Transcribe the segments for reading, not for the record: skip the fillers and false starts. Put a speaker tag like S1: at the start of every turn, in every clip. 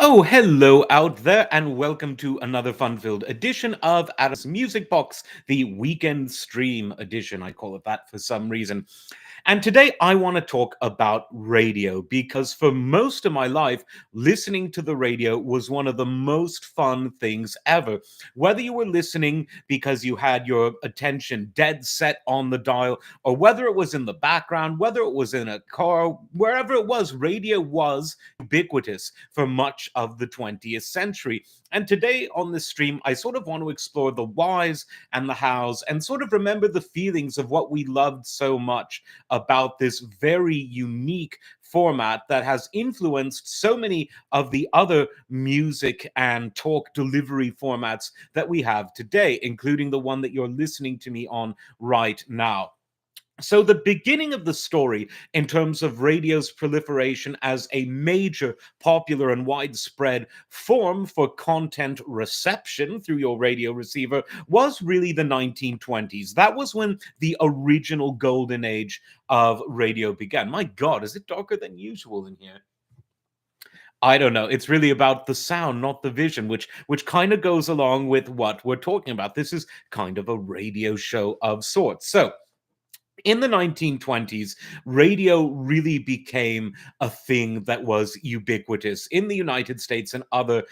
S1: Oh, hello out there, and welcome to another fun filled edition of Adam's Music Box, the weekend stream edition. I call it that for some reason. And today I want to talk about radio because for most of my life, listening to the radio was one of the most fun things ever. Whether you were listening because you had your attention dead set on the dial, or whether it was in the background, whether it was in a car, wherever it was, radio was ubiquitous for much of the 20th century. And today on this stream, I sort of want to explore the whys and the hows and sort of remember the feelings of what we loved so much about this very unique format that has influenced so many of the other music and talk delivery formats that we have today, including the one that you're listening to me on right now. So, the beginning of the story in terms of radio's proliferation as a major, popular, and widespread form for content reception through your radio receiver was really the 1920s. That was when the original golden age of radio began. My God, is it darker than usual in here? I don't know. It's really about the sound, not the vision, which kind of goes along with what we're talking about. This is kind of a radio show of sorts. So, in the 1920s, radio really became a thing that was ubiquitous in the United States and other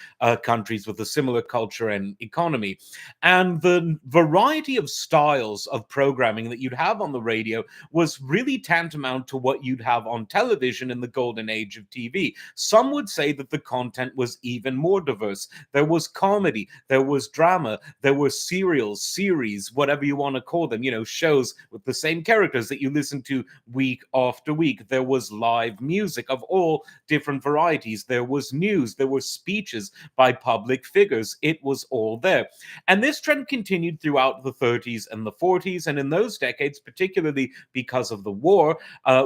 S1: countries with a similar culture and economy. And the variety of styles of programming that you'd have on the radio was really tantamount to what you'd have on television in the golden age of TV. Some would say that the content was even more diverse. There was comedy, there was drama, there were serials, series, whatever you want to call them, shows with the same characters that you listen to week after week. There was live music of all different varieties. There was news. There were speeches by public figures. It was all there. And this trend continued throughout the 30s and the 40s. And in those decades, particularly because of the war,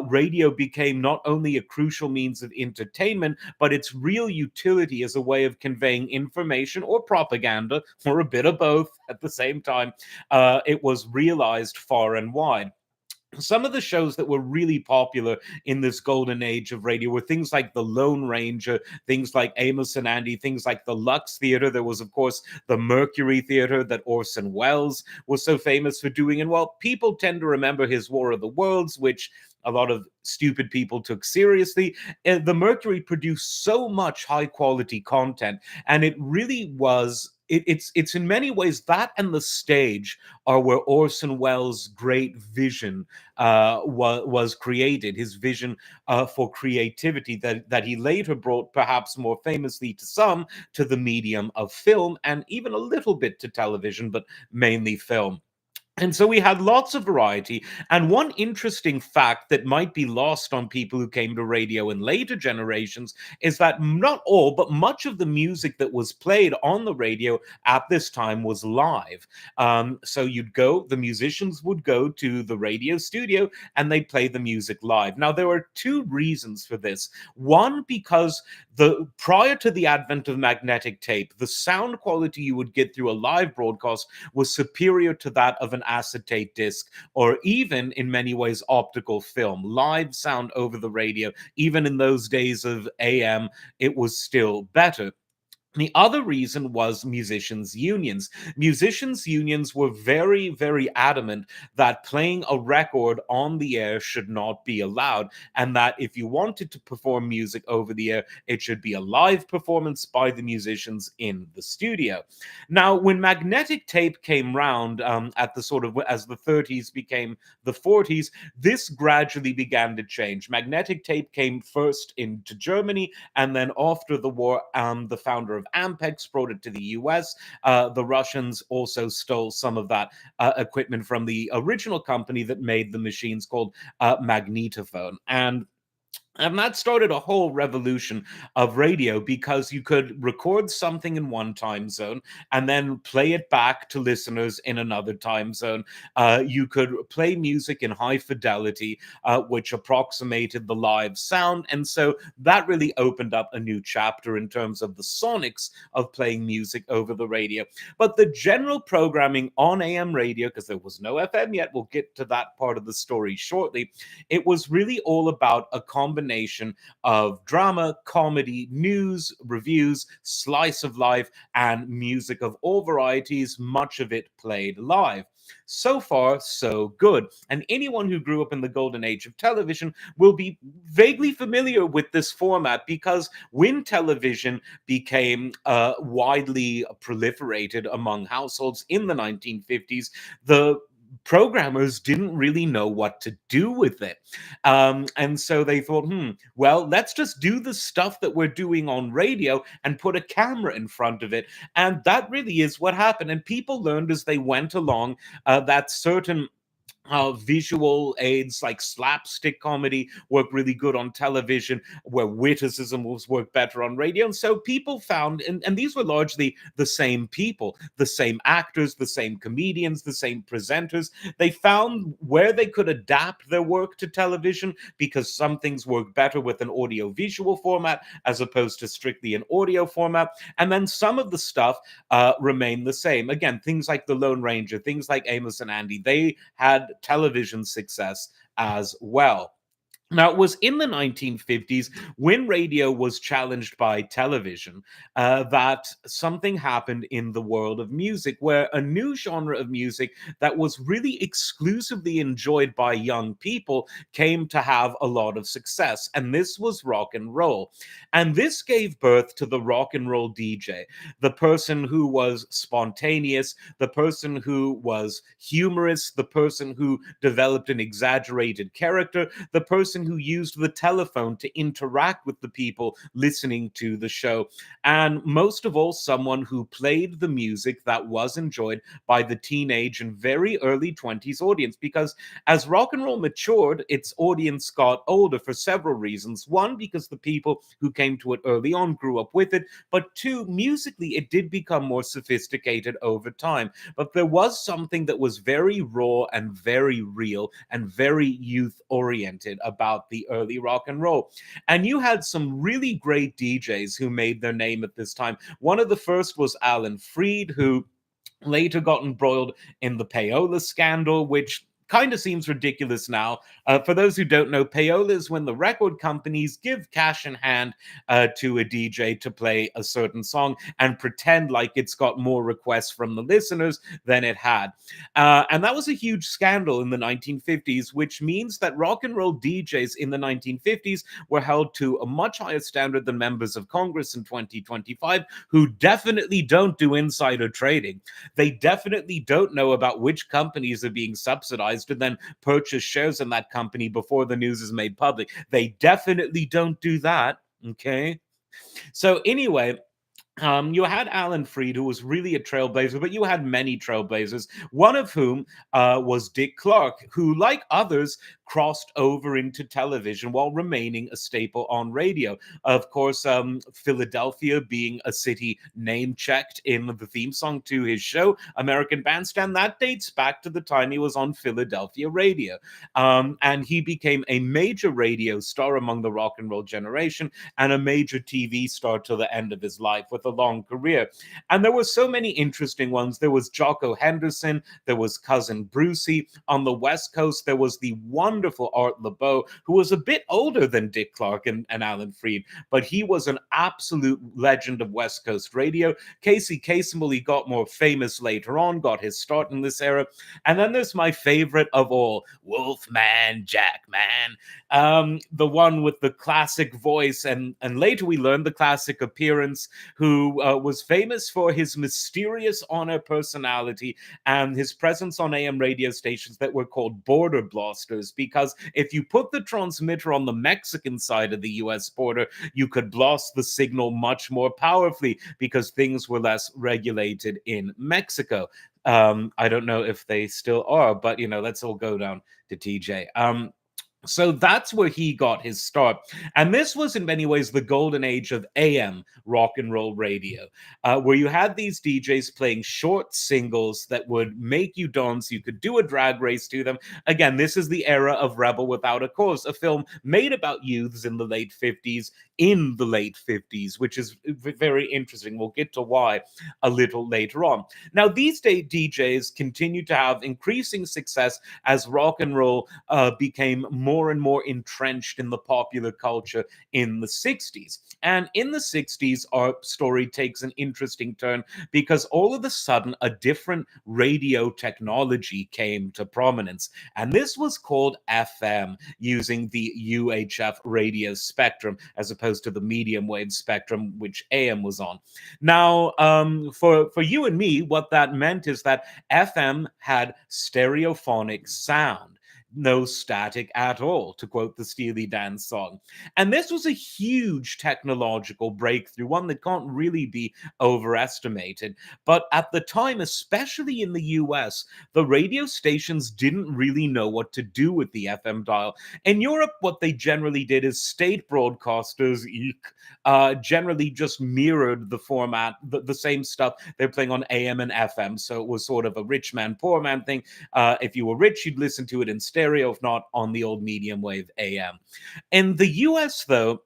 S1: radio became not only a crucial means of entertainment, but its real utility as a way of conveying information or propaganda, or a bit of both at the same time. It was realized far and wide. Some of the shows that were really popular in this golden age of radio were things like The Lone Ranger, things like Amos and Andy, things like the Lux Theater. There was, of course, the Mercury Theater that Orson Welles was so famous for doing. And while people tend to remember his War of the Worlds, which a lot of stupid people took seriously, the Mercury produced so much high quality content, and it really was. It's in many ways that and the stage are where Orson Welles' great vision was created. His vision for creativity that he later brought, perhaps more famously to some, to the medium of film and even a little bit to television, but mainly film. And so we had lots of variety. And one interesting fact that might be lost on people who came to radio in later generations is that not all, but much of the music that was played on the radio at this time was live. So the musicians would go to the radio studio and they'd play the music live. Now, there are two reasons for this. One, because prior to the advent of magnetic tape, the sound quality you would get through a live broadcast was superior to that of an acetate disc, or even in many ways optical film. Live sound over the radio, even in those days of AM, it was still better. The other reason was musicians' unions. Musicians' unions were very, very adamant that playing a record on the air should not be allowed, and that if you wanted to perform music over the air, it should be a live performance by the musicians in the studio. Now, when magnetic tape came round at the sort of as the 30s became the 40s, this gradually began to change. Magnetic tape came first into Germany, and then after the war, the founder of Ampex brought it to the US. The Russians also stole some of that equipment from the original company that made the machines called Magnetophone. And that started a whole revolution of radio because you could record something in one time zone and then play it back to listeners in another time zone. You could play music in high fidelity, which approximated the live sound. And so that really opened up a new chapter in terms of the sonics of playing music over the radio. But the general programming on AM radio, because there was no FM yet, we'll get to that part of the story shortly, it was really all about a combination combination of drama, comedy, news, reviews, slice of life, and music of all varieties, much of it played live. So far, so good. And anyone who grew up in the golden age of television will be vaguely familiar with this format because when television became widely proliferated among households in the 1950s, the programmers didn't really know what to do with it. And so they thought, well, let's just do the stuff that we're doing on radio and put a camera in front of it. And that really is what happened. And people learned as they went along that certain visual aids like slapstick comedy work really good on television, where witticism was work better on radio. And so people found, and these were largely the same people, the same actors, the same comedians, the same presenters. They found where they could adapt their work to television because some things work better with an audio visual format as opposed to strictly an audio format. And then some of the stuff remained the same. Again, things like The Lone Ranger, things like Amos and Andy, they had television success as well. Now, it was in the 1950s when radio was challenged by television that something happened in the world of music, where a new genre of music that was really exclusively enjoyed by young people came to have a lot of success. And this was rock and roll. And this gave birth to the rock and roll DJ, the person who was spontaneous, the person who was humorous, the person who developed an exaggerated character, the person who used the telephone to interact with the people listening to the show, and most of all, someone who played the music that was enjoyed by the teenage and very early 20s audience. Because as rock and roll matured, its audience got older for several reasons. One, because the people who came to it early on grew up with it, but two, musically, it did become more sophisticated over time. But there was something that was very raw and very real and very youth oriented about the early rock and roll. And you had some really great DJs who made their name at this time. One of the first was Alan Freed, who later got embroiled in the payola scandal, which kind of seems ridiculous now. For those who don't know, payola is when the record companies give cash in hand to a DJ to play a certain song and pretend like it's got more requests from the listeners than it had. And that was a huge scandal in the 1950s, which means that rock and roll DJs in the 1950s were held to a much higher standard than members of Congress in 2025, who definitely don't do insider trading. They definitely don't know about which companies are being subsidized and then purchase shares in that company before the news is made public. They definitely don't do that. Okay. So, anyway, you had Alan Freed, who was really a trailblazer, but you had many trailblazers, one of whom was Dick Clark, who, like others, crossed over into television while remaining a staple on radio. Of course, Philadelphia being a city name checked in the theme song to his show, American Bandstand, that dates back to the time he was on Philadelphia radio. And he became a major radio star among the rock and roll generation and a major TV star till the end of his life with a long career. And there were so many interesting ones. There was Jocko Henderson, there was Cousin Brucey. On the West Coast, there was the wonderful Art LeBeau, who was a bit older than Dick Clark and Alan Freed, but he was an absolute legend of West Coast radio. Casey Kasem, he got more famous later on, got his start in this era. And then there's my favorite of all, Wolfman Jackman, the one with the classic voice, and later we learned the classic appearance, who was famous for his mysterious honor personality and his presence on AM radio stations that were called border blasters, because if you put the transmitter on the Mexican side of the US border, you could blast the signal much more powerfully because things were less regulated in Mexico. I don't know if they still are, but let's all go down to TJ. So that's where he got his start. And this was, in many ways, the golden age of AM rock and roll radio, where you had these DJs playing short singles that would make you dance. You could do a drag race to them. Again, this is the era of Rebel Without a Cause, a film made about youths in the late 50s, which is very interesting. We'll get to why a little later on. Now, these day DJs continue to have increasing success as rock and roll became more more and more entrenched in the popular culture in the 60s. And in the 60s, our story takes an interesting turn because all of a sudden a different radio technology came to prominence. And this was called FM, using the UHF radio spectrum as opposed to the medium wave spectrum, which AM was on. Now, for you and me, what that meant is that FM had stereophonic sound, no static at all, to quote the Steely Dan song. And this was a huge technological breakthrough, one that can't really be overestimated. But at the time, especially in the US, the radio stations didn't really know what to do with the FM dial. In Europe, what they generally did is state broadcasters generally just mirrored the format, the same stuff they're playing on AM and FM. So it was sort of a rich man, poor man thing. If you were rich, you'd listen to it in stereo, if not on the old medium wave AM. In the US, though,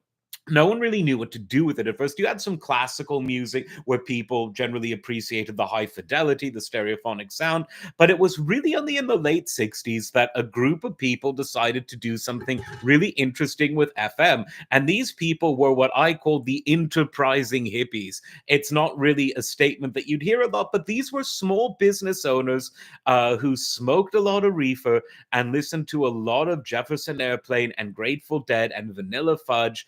S1: no one really knew what to do with it at first. You had some classical music where people generally appreciated the high fidelity, the stereophonic sound, but it was really only in the late 60s that a group of people decided to do something really interesting with FM. And these people were what I call the enterprising hippies. It's not really a statement that you'd hear a lot, but these were small business owners who smoked a lot of reefer and listened to a lot of Jefferson Airplane and Grateful Dead and Vanilla Fudge.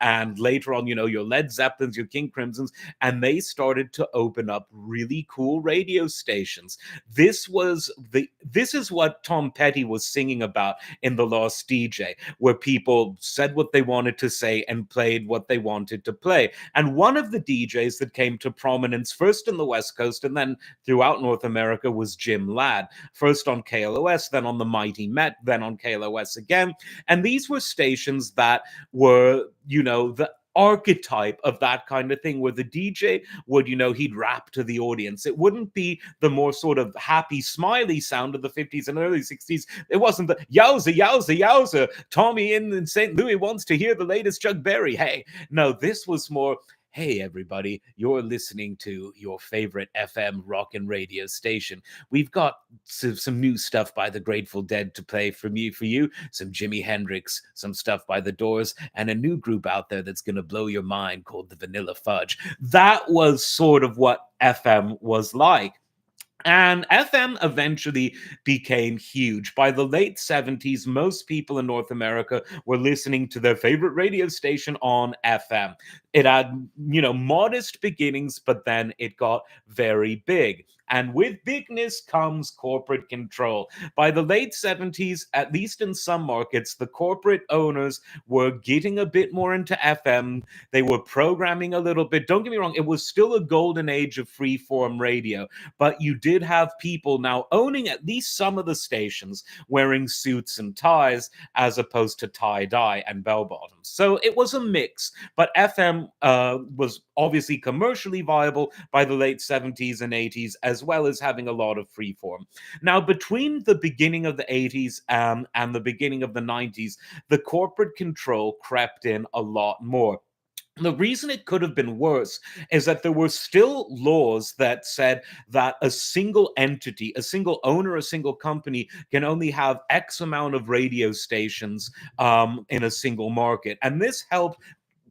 S1: And later on, your Led Zeppelins, your King Crimsons, and they started to open up really cool radio stations. This is what Tom Petty was singing about in The Lost DJ, where people said what they wanted to say and played what they wanted to play. And one of the DJs that came to prominence first in the West Coast and then throughout North America was Jim Ladd, first on KLOS, then on the Mighty Met, then on KLOS again. And these were stations that were, the archetype of that kind of thing, where the DJ would, he'd rap to the audience. It wouldn't be the more sort of happy, smiley sound of the 50s and early 60s. It wasn't the yowza, yowza, yowza, Tommy in St. Louis wants to hear the latest Chuck Berry. Hey, no, this was more, hey, everybody, you're listening to your favorite FM rock and radio station. We've got some new stuff by the Grateful Dead to play for you, some Jimi Hendrix, some stuff by the Doors, and a new group out there that's going to blow your mind called the Vanilla Fudge. That was sort of what FM was like. And FM eventually became huge. By the late 70s, most people in North America were listening to their favorite radio station on FM. It had, modest beginnings, but then it got very big. And with bigness comes corporate control. By the late 70s, at least in some markets, the corporate owners were getting a bit more into FM. They were programming a little bit. Don't get me wrong, it was still a golden age of free-form radio, but you did have people now owning at least some of the stations wearing suits and ties as opposed to tie-dye and bell-bottoms. So it was a mix, but FM was obviously commercially viable by the late 70s and 80s, as well as having a lot of freeform. Now, between the beginning of the 80s and the beginning of the 90s, the corporate control crept in a lot more. The reason it could have been worse is that there were still laws that said that a single entity, a single owner, a single company can only have X amount of radio stations in a single market. And this helped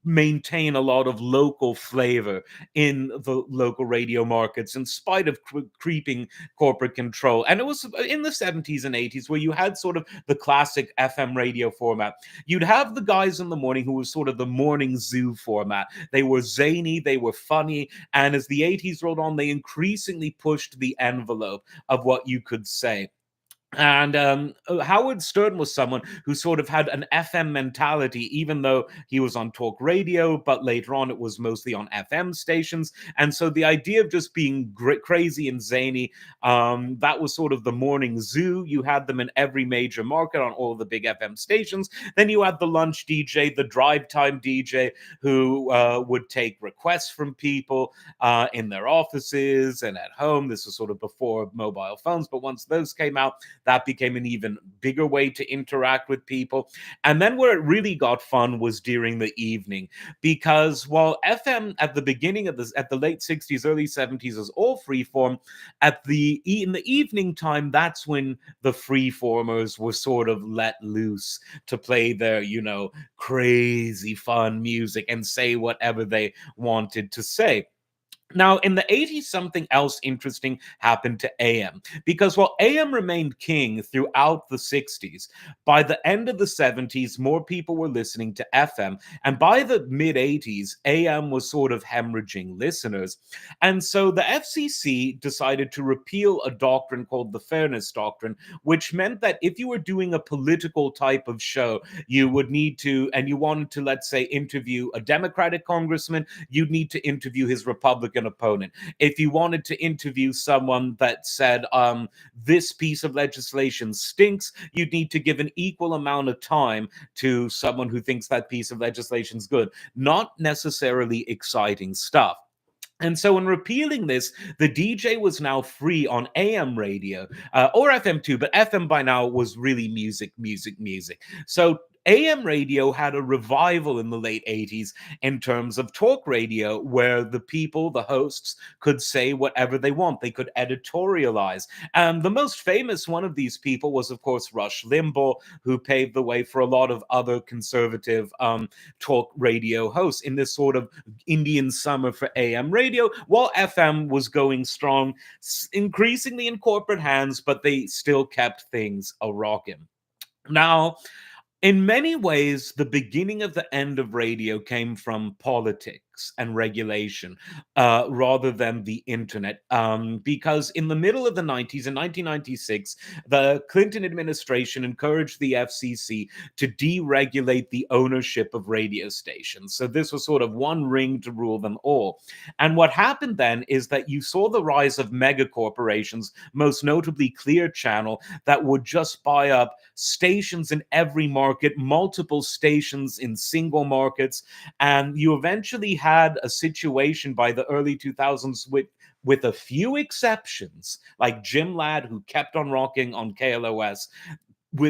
S1: maintain a lot of local flavor in the local radio markets in spite of creeping corporate control. And it was in the 70s and 80s where you had sort of the classic FM radio format. You'd have the guys in the morning who was sort of the morning zoo format. They were zany, they were funny, and as the 80s rolled on, they increasingly pushed the envelope of what you could say. And Howard Stern was someone who sort of had an FM mentality, even though he was on talk radio, but later on it was mostly on FM stations. And so the idea of just being crazy and zany, that was sort of the morning zoo. You had them in every major market on all the big FM stations. Then you had the lunch DJ, the drive time DJ, who would take requests from people in their offices and at home. This was sort of before mobile phones, but once those came out, That became an even bigger way to interact with people. And then where it really got fun was during the evening, because while FM at the beginning of this, at the late 60s, early 70s, was all freeform, in the evening time, that's when the freeformers were sort of let loose to play their, crazy fun music and say whatever they wanted to say. Now, in the 80s, something else interesting happened to AM, because while AM remained king throughout the 60s, by the end of the 70s, more people were listening to FM. And by the mid 80s, AM was sort of hemorrhaging listeners. And so the FCC decided to repeal a doctrine called the Fairness Doctrine, which meant that if you were doing a political type of show, you would need to, and you wanted to, let's say, interview a Democratic congressman, you'd need to interview his Republican opponent. If you wanted to interview someone that said, this piece of legislation stinks, you'd need to give an equal amount of time to someone who thinks that piece of legislation is good. Not necessarily exciting stuff. And so, in repealing this, the DJ was now free on AM radio, or FM too, but FM by now was really music, music, music. So, AM radio had a revival in the late 80s in terms of talk radio, where the people, the hosts, could say whatever they want. They could editorialize. And the most famous one of these people was, of course, Rush Limbaugh, who paved the way for a lot of other conservative talk radio hosts in this sort of Indian summer for AM radio, while FM was going strong, increasingly in corporate hands, but they still kept things a rockin'. Now, in many ways, the beginning of the end of radio came from politics and regulation rather than the internet. Because in the middle of the 90s, in 1996, the Clinton administration encouraged the FCC to deregulate the ownership of radio stations. So this was sort of one ring to rule them all. And what happened then is that you saw the rise of mega corporations, most notably Clear Channel, that would just buy up stations in every market, multiple stations in single markets. And you eventually had a situation by the early 2000s with a few exceptions, like Jim Ladd, who kept on rocking on KLOS.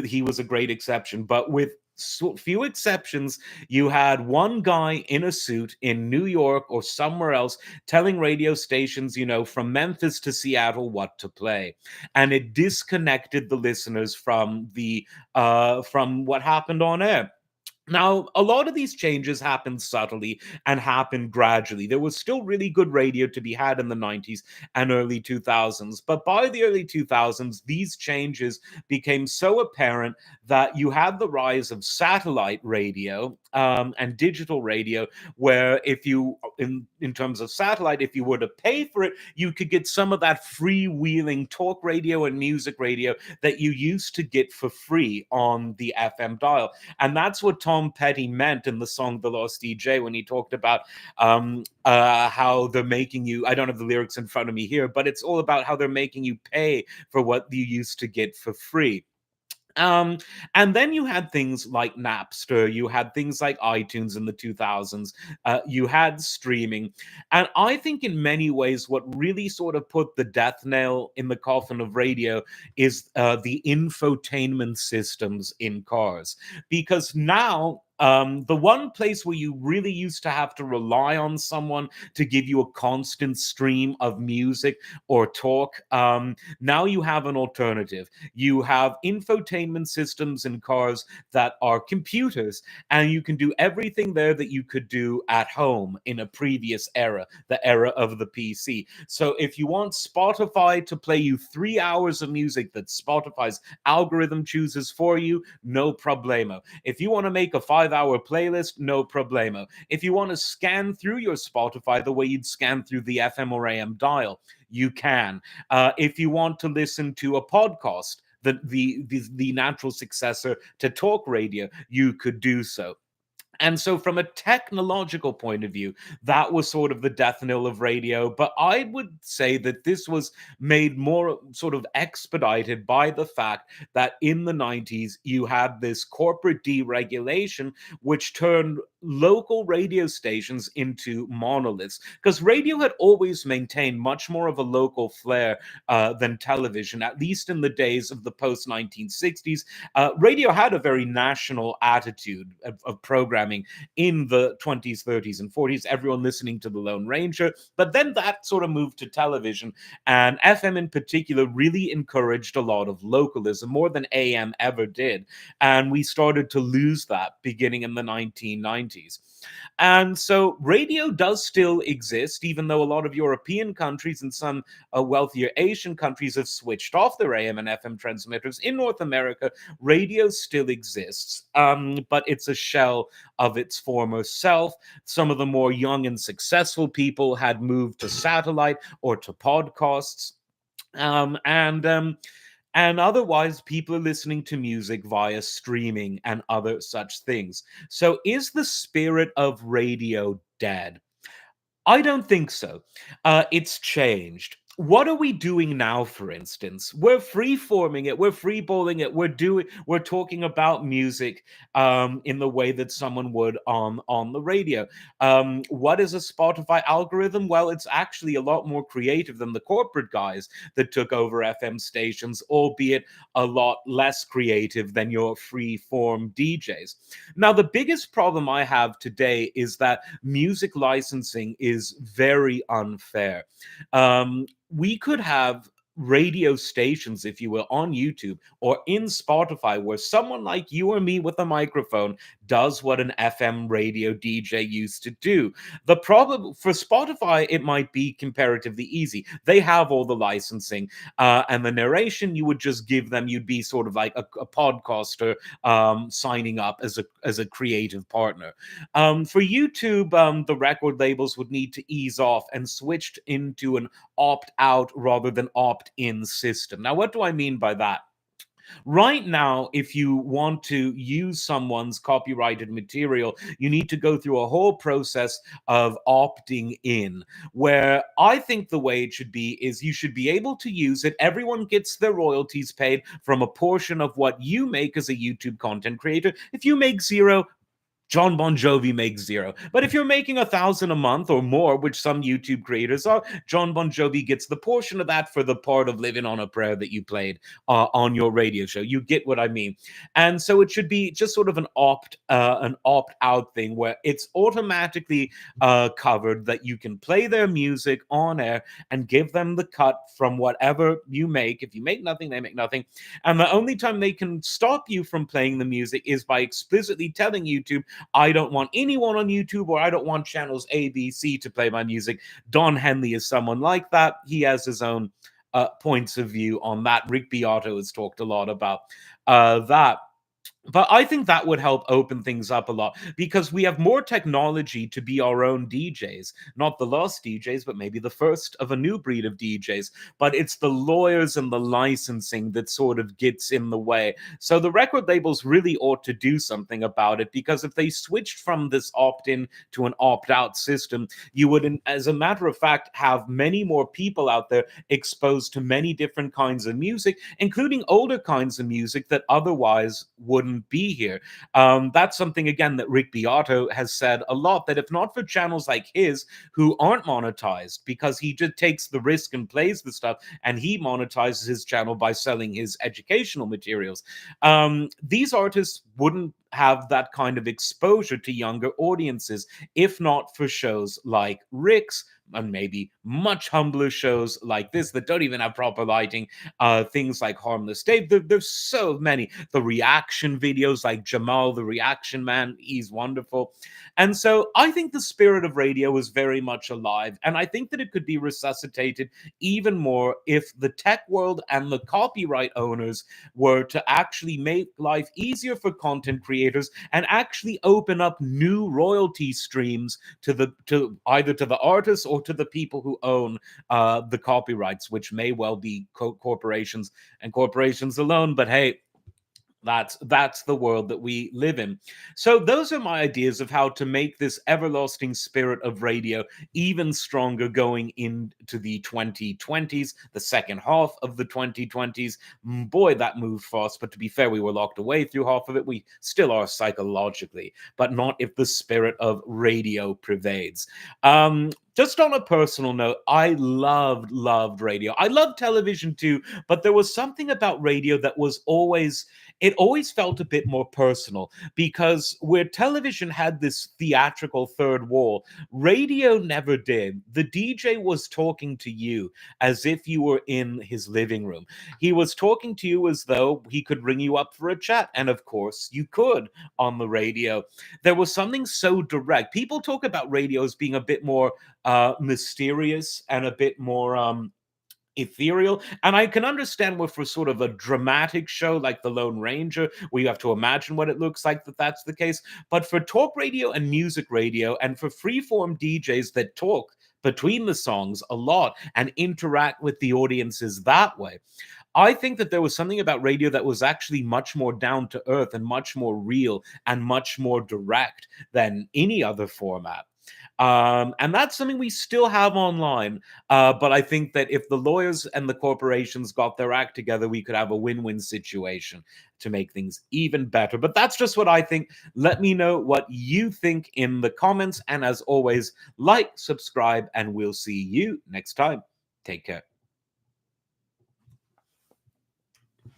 S1: He was a great exception, but with so few exceptions, you had one guy in a suit in New York or somewhere else telling radio stations, from Memphis to Seattle what to play, and it disconnected the listeners from what happened on air. Now, a lot of these changes happened subtly and happened gradually. There was still really good radio to be had in the 90s and early 2000s. But by the early 2000s, these changes became so apparent that you had the rise of satellite radio and digital radio, where if you, in terms of satellite, if you were to pay for it, you could get some of that freewheeling talk radio and music radio that you used to get for free on the FM dial. And that's what Tom Petty meant in the song The Lost DJ when he talked about how they're making you, I don't have the lyrics in front of me here, but it's all about how they're making you pay for what you used to get for free. And then you had things like Napster, you had things like iTunes in the 2000s, you had streaming. And I think in many ways, what really sort of put the death nail in the coffin of radio is the infotainment systems in cars. Because now, the one place where you really used to have to rely on someone to give you a constant stream of music or talk, now you have an alternative. You have infotainment systems in cars that are computers, and you can do everything there that you could do at home in a previous era, the era of the PC. So if you want Spotify to play you 3 hours of music that Spotify's algorithm chooses for you, no problemo. If you want to make a 5-hour playlist, no problemo. If you want to scan through your Spotify the way you'd scan through the FM or AM dial, you can. If you want to listen to a podcast, the natural successor to talk radio, you could do so. And so, from a technological point of view, that was sort of the death knell of radio. But I would say that this was made more sort of expedited by the fact that in the 90s, you had this corporate deregulation, which turned local radio stations into monoliths, because radio had always maintained much more of a local flair than television, at least in the days of the post 1960s. Radio had a very national attitude of programming in the 20s, 30s, and 40s, everyone listening to the Lone Ranger. But then that sort of moved to television, and FM in particular really encouraged a lot of localism, more than AM ever did. And we started to lose that beginning in the 1990s. And so radio does still exist, even though a lot of European countries and some wealthier Asian countries have switched off their AM and FM transmitters. In North America, radio still exists, but it's a shell of its former self. Some of the more young and successful people had moved to satellite or to podcasts. Um, and um, and otherwise, people are listening to music via streaming and other such things. So, is the spirit of radio dead? I don't think so. It's changed. What are we doing now, for instance? We're free-forming it, we're freeballing it, we're talking about music in the way that someone would on the radio. What is a Spotify algorithm? Well, it's actually a lot more creative than the corporate guys that took over FM stations, albeit a lot less creative than your free-form DJs. Now, the biggest problem I have today is that music licensing is very unfair. We could have radio stations, if you will, on YouTube or in Spotify, where someone like you or me with a microphone does what an FM radio DJ used to do. The problem for Spotify, it might be comparatively easy. They have all the licensing and the narration. You would just give them. You'd be sort of like a podcaster signing up as a creative partner. For YouTube, the record labels would need to ease off and switched into an opt out rather than opt in system. Now, what do I mean by that? Right now, if you want to use someone's copyrighted material, you need to go through a whole process of opting in. Where I think the way it should be is you should be able to use it. Everyone gets their royalties paid from a portion of what you make as a YouTube content creator. If you make zero, John Bon Jovi makes zero. But if you're making 1,000 a month or more, which some YouTube creators are, John Bon Jovi gets the portion of that for the part of Living on a Prayer that you played on your radio show. You get what I mean. And so it should be just sort of an opt out thing where it's automatically covered that you can play their music on air and give them the cut from whatever you make. If you make nothing, they make nothing. And the only time they can stop you from playing the music is by explicitly telling YouTube, I don't want anyone on YouTube, or I don't want channels A, B, C to play my music. Don Henley is someone like that. He has his own points of view on that. Rick Beato has talked a lot about that. But I think that would help open things up a lot, because we have more technology to be our own DJs, not the lost DJs, but maybe the first of a new breed of DJs. But it's the lawyers and the licensing that sort of gets in the way. So the record labels really ought to do something about it, because if they switched from this opt in to an opt out system, you would, as a matter of fact, have many more people out there exposed to many different kinds of music, including older kinds of music that otherwise wouldn't be here. That's something, again, that Rick Beato has said a lot, that if not for channels like his, who aren't monetized, because he just takes the risk and plays the stuff, and he monetizes his channel by selling his educational materials, these artists wouldn't have that kind of exposure to younger audiences if not for shows like Rick's, and maybe much humbler shows like this that don't even have proper lighting. Things like Harmless Dave. There's so many. The reaction videos like Jamal, the reaction man, he's wonderful. And so I think the spirit of radio is very much alive. And I think that it could be resuscitated even more if the tech world and the copyright owners were to actually make life easier for content creators and actually open up new royalty streams to either to the artists or to the people who own the copyrights, which may well be corporations and corporations alone. But hey, That's the world that we live in. So those are my ideas of how to make this everlasting spirit of radio even stronger going into the 2020s, the second half of the 2020s. Boy, that moved fast. But to be fair, we were locked away through half of it. We still are psychologically, but not if the spirit of radio pervades. Just on a personal note, I loved radio. I loved television too, but there was something about radio that was always, it always felt a bit more personal, because where television had this theatrical third wall, radio never did. The DJ was talking to you as if you were in his living room. He was talking to you as though he could ring you up for a chat. And of course, you could on the radio. There was something so direct. People talk about radio as being a bit more mysterious and a bit more ethereal. And I can understand where for sort of a dramatic show like The Lone Ranger, where you have to imagine what it looks like, that's the case. But for talk radio and music radio, and for freeform DJs that talk between the songs a lot and interact with the audiences that way, I think that there was something about radio that was actually much more down to earth and much more real and much more direct than any other format. And that's something we still have online. But I think that if the lawyers and the corporations got their act together, we could have a win win situation to make things even better. But that's just what I think. Let me know what you think in the comments. And as always, like, subscribe, and we'll see you next time. Take care.